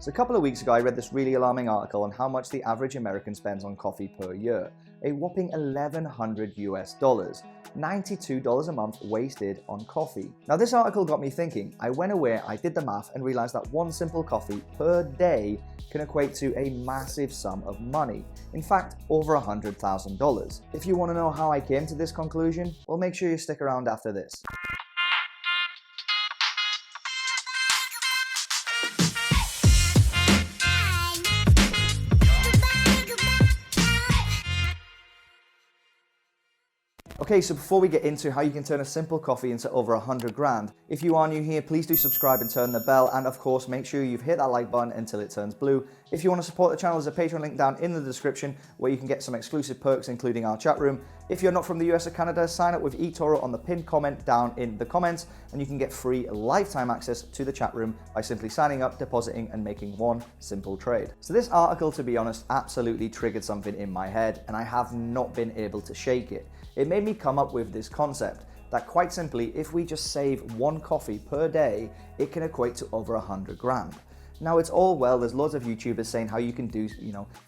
So a couple of weeks ago, I read this really alarming article on how much the average American spends on coffee per year. A whopping $1,100 US, $92 a month wasted on coffee. Now this article got me thinking. I went away, I did the math and realized that one simple coffee per day can equate to a massive sum of money. In fact, over $100,000. If you want to know how I came to this conclusion, well, make sure you stick around after this. Okay, so before we get into how you can turn a simple coffee into over 100 grand, if you are new here, please do subscribe and turn the bell, and of course make sure you've hit that like button until it turns blue. If you want to support the channel, there's a Patreon link down in the description where you can get some exclusive perks, including our chat room. If you're not from the US or Canada, sign up with eToro on the pinned comment down in the comments, and you can get free lifetime access to the chat room by simply signing up, depositing, and making one simple trade. So this article, to be honest, absolutely triggered something in my head, and I have not been able to shake it. It made me come up with this concept that quite simply, if we just save one coffee per day, it can equate to over 100 grand. Now it's all well, there's loads of YouTubers saying how you can do,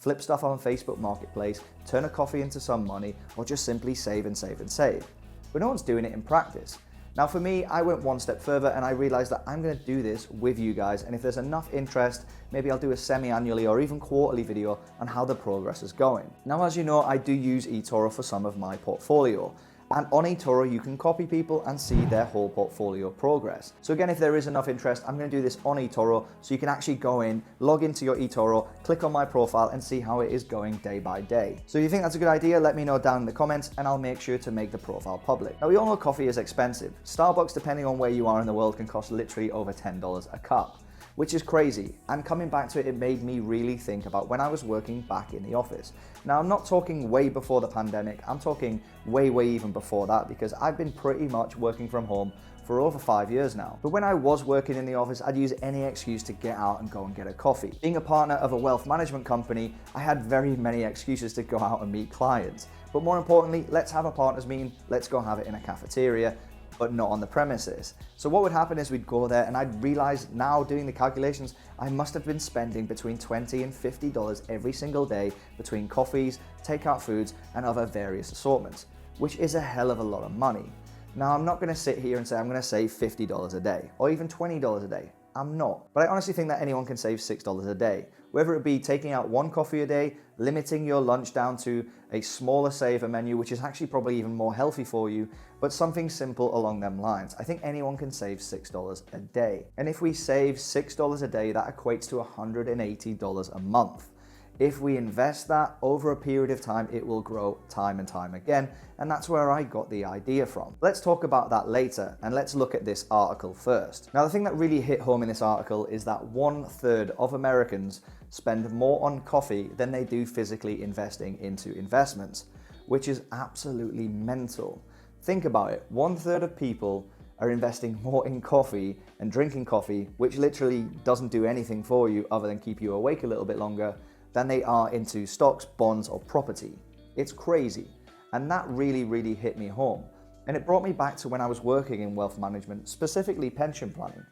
flip stuff on Facebook Marketplace, turn a coffee into some money, or just simply save and save and save. But no one's doing it in practice. Now for me, I went one step further and I realized that I'm going to do this with you guys, and if there's enough interest, maybe I'll do a semi-annually or even quarterly video on how the progress is going. Now as you know, I do use eToro for some of my portfolio. And on eToro, you can copy people and see their whole portfolio progress. So again, if there is enough interest, I'm going to do this on eToro, so you can actually go in, log into your eToro, click on my profile and see how it is going day by day. So if you think that's a good idea, let me know down in the comments and I'll make sure to make the profile public. Now we all know coffee is expensive. Starbucks, depending on where you are in the world, can cost literally over $10 a cup, which is crazy. And coming back to it, it made me really think about when I was working back in the office. Now I'm not talking way before the pandemic, I'm talking way even before that, because I've been pretty much working from home for over 5 years now. But when I was working in the office, I'd use any excuse to get out and go and get a coffee. Being a partner of a wealth management company, I had very many excuses to go out and meet clients. But more importantly, let's have a partners meeting, let's go have it in a cafeteria, but not on the premises. So what would happen is we'd go there and I'd realize now, doing the calculations, I must have been spending between $20 and $50 every single day between coffees, takeout foods, and other various assortments, which is a hell of a lot of money. Now I'm not gonna sit here and say I'm gonna save $50 a day or even $20 a day. I'm not. But I honestly think that anyone can save $6 a day, whether it be taking out one coffee a day, limiting your lunch down to a smaller saver menu, which is actually probably even more healthy for you, but something simple along them lines. I think anyone can save $6 a day. And if we save $6 a day, that equates to $180 a month. If we invest that over a period of time, it will grow time and time again, and that's where I got the idea from. Let's talk about that later, and let's look at this article first. Now, the thing that really hit home in this article is that 1/3 of Americans spend more on coffee than they do physically investing into investments, which is absolutely mental. Think about it, 1/3 of people are investing more in coffee and drinking coffee, which literally doesn't do anything for you other than keep you awake a little bit longer, than they are into stocks, bonds, or property. It's crazy. And that really hit me home. And it brought me back to when I was working in wealth management, specifically pension planning,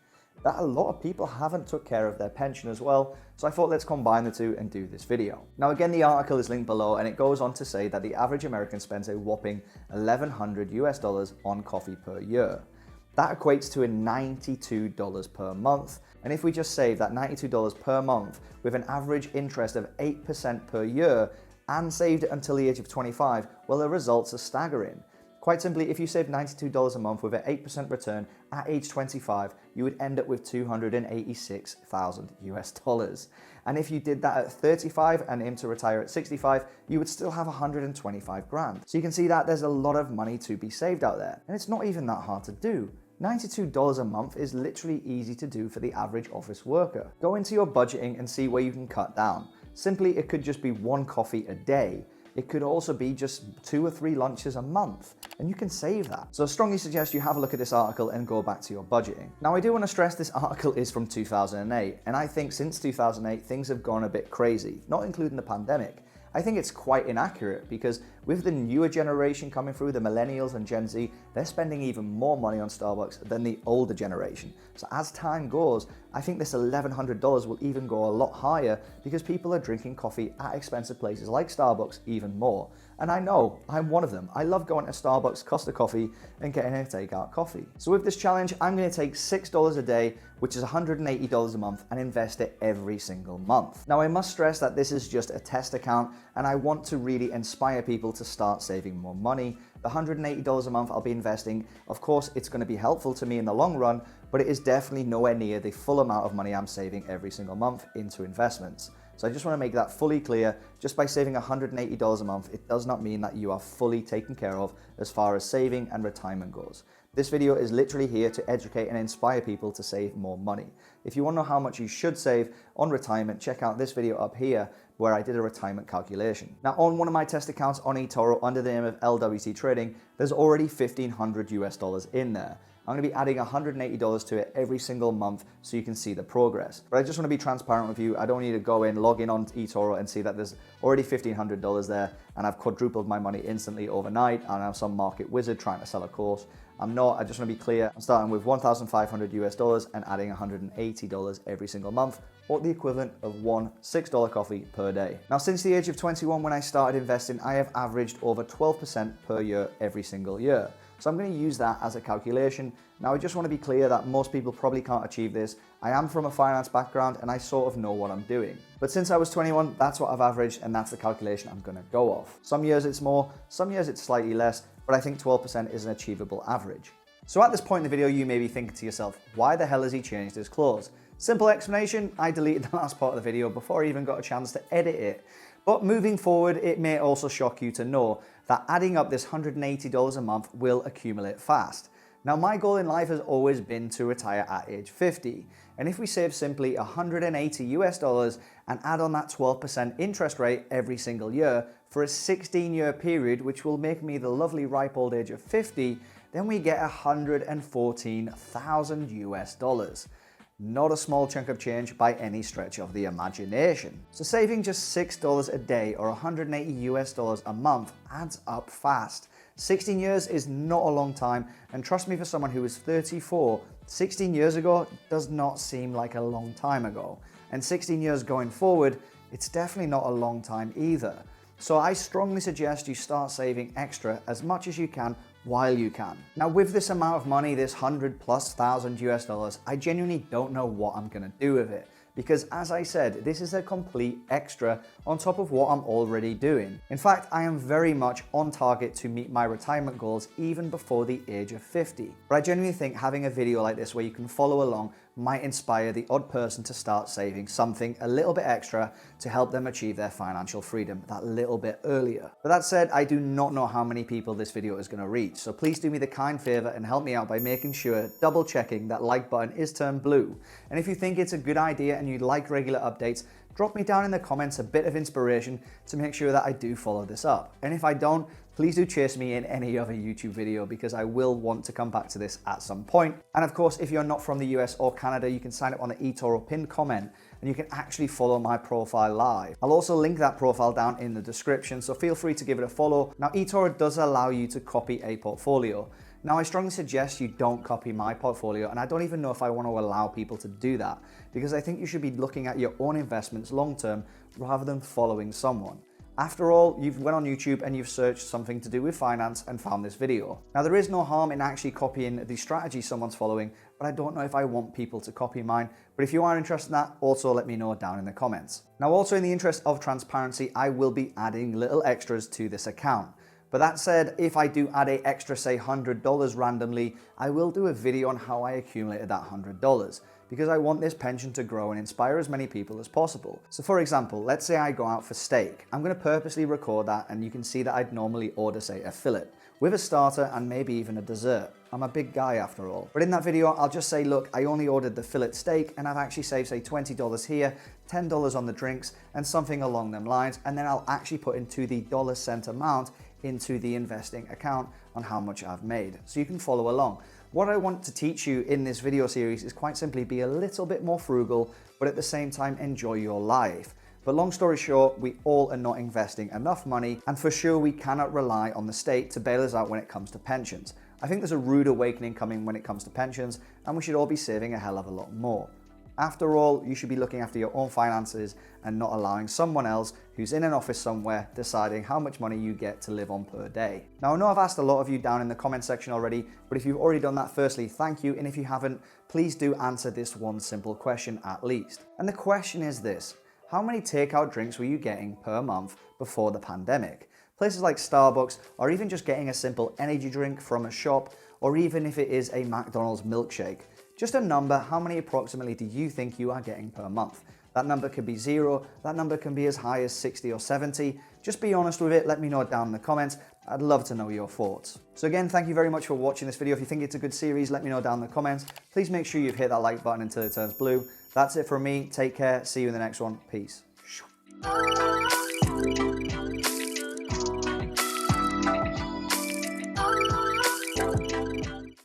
that a lot of people haven't took care of their pension as well. So I thought, let's combine the two and do this video. Now again, the article is linked below, and it goes on to say that the average American spends a whopping $1,100 US on coffee per year. That equates to a $92 per month. And if we just save that $92 per month with an average interest of 8% per year and saved it until the age of 25, well, the results are staggering. Quite simply, if you save $92 a month with an 8% return at age 25, you would end up with $286,000 US. And if you did that at 35 and aim to retire at 65, you would still have 125 grand. So you can see that there's a lot of money to be saved out there. And it's not even that hard to do. $92 a month is literally easy to do for the average office worker. Go into your budgeting and see where you can cut down. Simply, it could just be one coffee a day. It could also be just 2 or 3 lunches a month, and you can save that. So I strongly suggest you have a look at this article and go back to your budgeting. Now, I do want to stress this article is from 2008, and I think since 2008, things have gone a bit crazy, not including the pandemic. I think it's quite inaccurate because with the newer generation coming through, the millennials and Gen Z, they're spending even more money on Starbucks than the older generation. So as time goes, I think this $1,100 will even go a lot higher because people are drinking coffee at expensive places like Starbucks even more. And I know, I'm one of them. I love going to Starbucks, Costa Coffee, and getting a takeout coffee. So with this challenge, I'm going to take $6 a day, which is $180 a month, and invest it every single month. Now, I must stress that this is just a test account, and I want to really inspire people to start saving more money. The $180 a month I'll be investing, of course, it's going to be helpful to me in the long run, but it is definitely nowhere near the full amount of money I'm saving every single month into investments. So I just want to make that fully clear. Just by saving $180 a month, it does not mean that you are fully taken care of as far as saving and retirement goes. This video is literally here to educate and inspire people to save more money. If you want to know how much you should save on retirement, check out this video up here where I did a retirement calculation. Now, on one of my test accounts on eToro under the name of LWT Trading, there's already $1,500 US in there. I'm going to be adding $180 to it every single month so you can see the progress. But I just want to be transparent with you. I don't need to go in, log in on eToro and see that there's already $1,500 there and I've quadrupled my money instantly overnight and I'm some market wizard trying to sell a course. I'm not. I just want to be clear. I'm starting with $1,500 US and adding $180 every single month, or the equivalent of one $6 coffee per day. Now, since the age of 21 when I started investing, I have averaged over 12% per year every single year. So I'm going to use that as a calculation. Now, I just want to be clear that most people probably can't achieve this. I am from a finance background and I sort of know what I'm doing. But since I was 21, that's what I've averaged and that's the calculation I'm going to go off. Some years it's more, some years it's slightly less, but I think 12% is an achievable average. So at this point in the video, you may be thinking to yourself, why the hell has he changed his clause? Simple explanation, I deleted the last part of the video before I even got a chance to edit it. But moving forward, it may also shock you to know that adding up this $180 a month will accumulate fast. Now, my goal in life has always been to retire at age 50. And if we save simply $180 US and add on that 12% interest rate every single year for a 16-year period, which will make me the lovely ripe old age of 50, then we get $114,000 US. Not a small chunk of change by any stretch of the imagination. So saving just $6 a day or $180 US a month adds up fast. 16 years is not a long time, and trust me, for someone who is 34, 16 years ago does not seem like a long time ago. And 16 years going forward, it's definitely not a long time either. So I strongly suggest you start saving extra as much as you can while you can. Now, with this amount of money, this $100,000+ US, I genuinely don't know what I'm gonna do with it. Because as I said, this is a complete extra on top of what I'm already doing. In fact, I am very much on target to meet my retirement goals even before the age of 50. But I genuinely think having a video like this where you can follow along might inspire the odd person to start saving something a little bit extra to help them achieve their financial freedom that little bit earlier. But that said, I do not know how many people this video is going to reach, so please do me the kind favor and help me out by making sure, double checking that like button is turned blue. And if you think it's a good idea and you'd like regular updates, drop me down in the comments a bit of inspiration to make sure that I do follow this up. And if I don't, please do chase me in any other YouTube video because I will want to come back to this at some point. And of course, if you're not from the US or Canada, you can sign up on the eToro pinned comment and you can actually follow my profile live. I'll also link that profile down in the description, so feel free to give it a follow. Now, eToro does allow you to copy a portfolio. Now, I strongly suggest you don't copy my portfolio, and I don't even know if I want to allow people to do that because I think you should be looking at your own investments long-term rather than following someone. After all, you've went on YouTube and you've searched something to do with finance and found this video. Now, there is no harm in actually copying the strategy someone's following, but I don't know if I want people to copy mine. But if you are interested in that, also let me know down in the comments. Now, also in the interest of transparency, I will be adding little extras to this account. But that said, if I do add an extra, say $100 randomly, I will do a video on how I accumulated that $100 because I want this pension to grow and inspire as many people as possible. So for example, let's say I go out for steak. I'm gonna purposely record that and you can see that I'd normally order, say, a fillet with a starter and maybe even a dessert. I'm a big guy after all. But in that video, I'll just say, look, I only ordered the fillet steak and I've actually saved, say, $20 here, $10 on the drinks and something along them lines. And then I'll actually put into the dollar cent amount into the investing account on how much I've made. So you can follow along. What I want to teach you in this video series is quite simply be a little bit more frugal, but at the same time enjoy your life. But long story short, we all are not investing enough money, and for sure we cannot rely on the state to bail us out when it comes to pensions. I think there's a rude awakening coming when it comes to pensions, and we should all be saving a hell of a lot more. After all, you should be looking after your own finances and not allowing someone else who's in an office somewhere deciding how much money you get to live on per day. Now, I know I've asked a lot of you down in the comment section already, but if you've already done that, firstly, thank you. And if you haven't, please do answer this one simple question at least. And the question is this: how many takeout drinks were you getting per month before the pandemic? Places like Starbucks, or even just getting a simple energy drink from a shop, or even if it is a McDonald's milkshake. Just a number, how many approximately do you think you are getting per month? That number could be 0, that number can be as high as 60 or 70. Just be honest with it, let me know down in the comments. I'd love to know your thoughts. So again, thank you very much for watching this video. If you think it's a good series, let me know down in the comments. Please make sure you've hit that like button until it turns blue. That's it from me, take care, see you in the next one, peace.